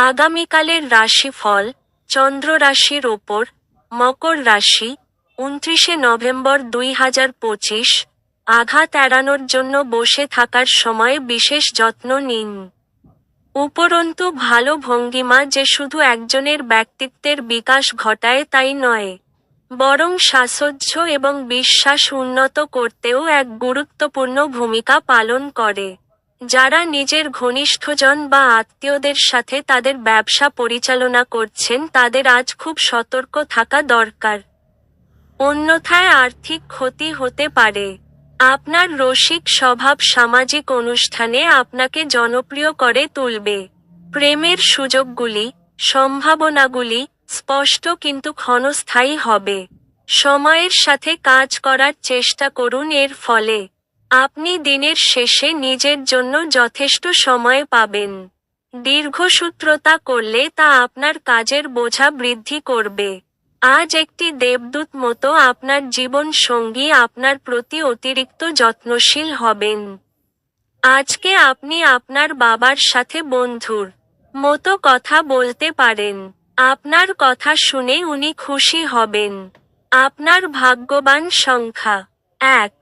আগামীকালের রাশিফল, চন্দ্র রাশির ওপর, মকর রাশি, ২৯শে নভেম্বর ২০২৫। আঘাত এড়ানোর জন্য বসে থাকার সময় বিশেষ যত্ন নিন। উপরন্তু ভালো ভঙ্গিমা যে শুধু একজনের ব্যক্তিত্বের বিকাশ ঘটায় তাই নয়, বরং সাহচর্য এবং বিশ্বাস উন্নত করতেও এক গুরুত্বপূর্ণ ভূমিকা পালন করে। যারা নিজের ঘনিষ্ঠজন বা আত্মীয়দের সাথে তাদের ব্যবসা পরিচালনা করছেন তাদের আজ খুব সতর্ক থাকা দরকার। অন্যথায় আর্থিক ক্ষতি হতে পারে। আপনার রসিক স্বভাব সামাজিক অনুষ্ঠানে আপনাকে জনপ্রিয় করে তুলবে। প্রেমের সুযোগগুলি, সম্ভাবনাগুলি স্পষ্ট কিন্তু ক্ষণস্থায়ী হবে। সময়ের সাথে কাজ করার চেষ্টা করুন, এর ফলে আপনি দিনের শেষে নিজের জন্য যথেষ্ট সময় পাবেন। দীর্ঘসূত্রতা করলে তা আপনার কাজের বোঝা বৃদ্ধি করবে। আজ একটি দেবদূত মতো আপনার জীবন সঙ্গী আপনার প্রতি অতিরিক্ত যত্নশীল হবেন। আজকে আপনি আপনার বাবার সাথে বন্ধুর মতো কথা বলতে পারেন। আপনার কথা শুনে উনি খুশি হবেন। আপনার ভাগ্যবান সংখ্যা ১,